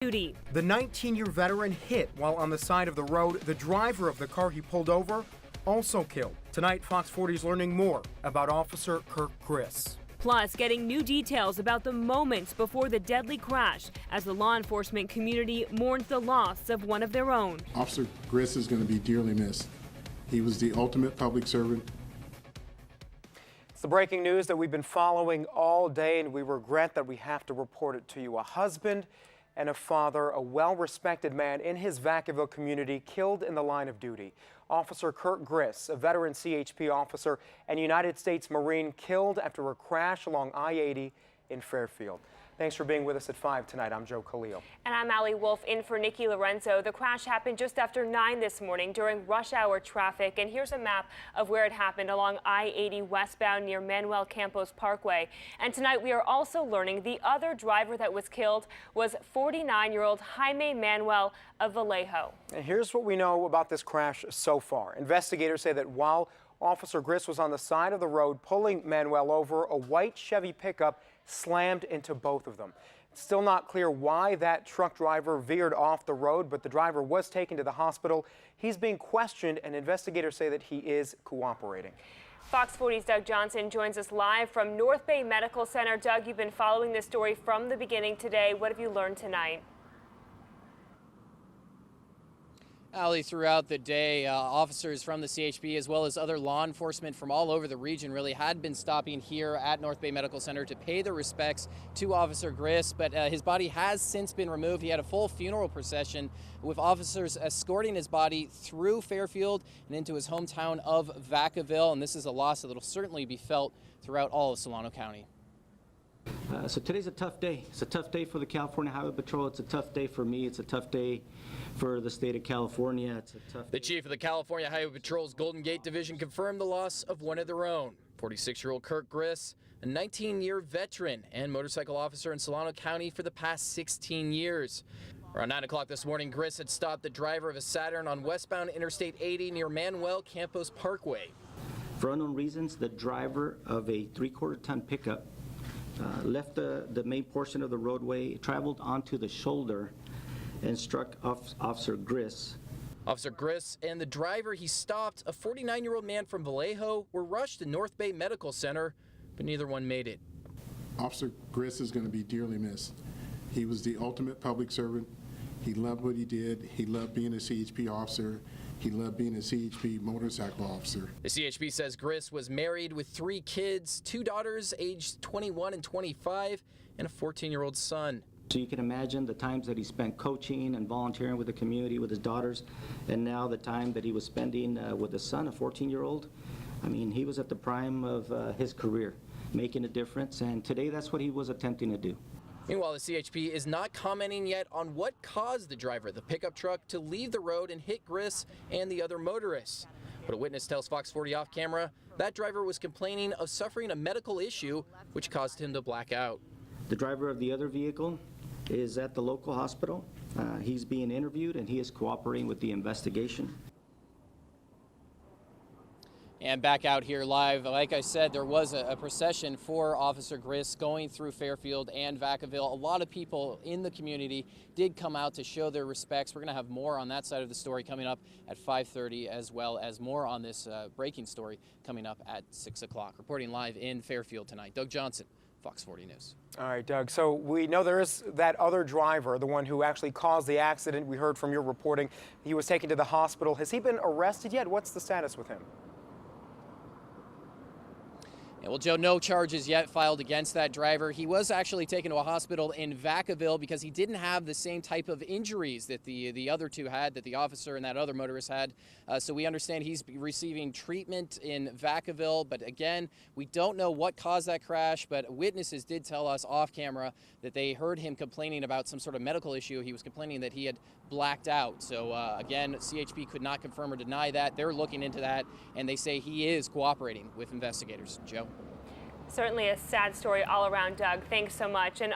duty. The 19-year veteran hit while on the side of the road. The driver of the car he pulled over also killed. Tonight, Fox 40 is learning more about Officer Kirk Griess. Plus, getting new details about the moments before the deadly crash as the law enforcement community mourns the loss of one of their own. Officer Griess is going to be dearly missed. He was the ultimate public servant. It's the breaking news that we've been following all day, and we regret that we have to report it to you. A husband and a father, a well-respected man in his Vacaville community, killed in the line of duty. Officer Kirk Griess, a veteran CHP officer and United States Marine, killed after a crash along I80 in Fairfield. Thanks for being with us at 5 tonight. I'm Joe Khalil. And I'm Allie Wolf in for Nikki Lorenzo. The crash happened just after 9 this morning during rush hour traffic. And here's a map of where it happened along I-80 westbound near Manuel Campos Parkway. And tonight we are also learning the other driver that was killed was 49-year-old Jaime Manuel of Vallejo. And here's what we know about this crash so far. Investigators say that while Officer Griess was on the side of the road pulling Manuel over, a white Chevy pickup slammed into both of them. It's still not clear why that truck driver veered off the road, but the driver was taken to the hospital. He's being questioned, and investigators say that he is cooperating. Fox 40's Doug Johnson joins us live from North Bay Medical Center. Doug, you've been following this story from the beginning today. What have you learned tonight? Allie, throughout the day, officers from the CHP as well as other law enforcement from all over the region really had been stopping here at North Bay Medical Center to pay their respects to Officer Griess, but his body has since been removed. He had a full funeral procession with officers escorting his body through Fairfield and into his hometown of Vacaville, and this is a loss that will certainly be felt throughout all of Solano County. So today's a tough day. It's a tough day for the California Highway Patrol. It's a tough day for me. It's a tough day for the state of California. It's a tough The chief of the California Highway Patrol's Golden Gate Division confirmed the loss of one of their own. 46-year-old Kirk Griess, a 19-year veteran and motorcycle officer in Solano County for the past 16 years. Around 9 o'clock this morning, Griess had stopped the driver of a Saturn on westbound Interstate 80 near Manuel Campos Parkway. For unknown reasons, the driver of a 3/4-ton pickup left the main portion of the roadway, traveled onto the shoulder, and struck Officer Griess. Officer Griess and the driver he stopped, a 49-year-old man from Vallejo, were rushed to North Bay Medical Center, but neither one made it. Officer Griess is going to be dearly missed. He was the ultimate public servant. He loved what he did. He loved being a CHP officer. He loved being a CHP motorcycle officer. The CHP says Griess was married with 3 kids, 2 daughters aged 21 and 25, and a 14-year-old son. So you can imagine the times that he spent coaching and volunteering with the community with his daughters, and now the time that he was spending with his son, a 14-year-old. I mean, he was at the prime of his career, making a difference, and today that's what he was attempting to do. Meanwhile, the CHP is not commenting yet on what caused the driver of the pickup truck to leave the road and hit Griess and the other motorists. But a witness tells Fox 40 off camera that driver was complaining of suffering a medical issue which caused him to black out. The driver of the other vehicle is at the local hospital. He's being interviewed and he is cooperating with the investigation. And back out here live, like I said, there was a procession for Officer Griess going through Fairfield and Vacaville. A lot of people in the community did come out to show their respects. We're going to have more on that side of the story coming up at 5:30, as well as more on this breaking story coming up at 6 o'clock. Reporting live in Fairfield tonight, Doug Johnson, Fox 40 News. All right, Doug. So we know there is that other driver, the one who actually caused the accident. We heard from your reporting he was taken to the hospital. Has he been arrested yet? What's the status with him? Yeah, well, Joe, no charges yet filed against that driver. He was actually taken to a hospital in Vacaville because he didn't have the same type of injuries that the other two had, that the officer and that other motorist had. So we understand he's receiving treatment in Vacaville. But again, we don't know what caused that crash, but witnesses did tell us off camera that they heard him complaining about some sort of medical issue. He was complaining that he had blacked out. So again, CHP could not confirm or deny that. They're looking into that, and they say he is cooperating with investigators. Joe? Certainly a sad story all around, Doug. Thanks so much. And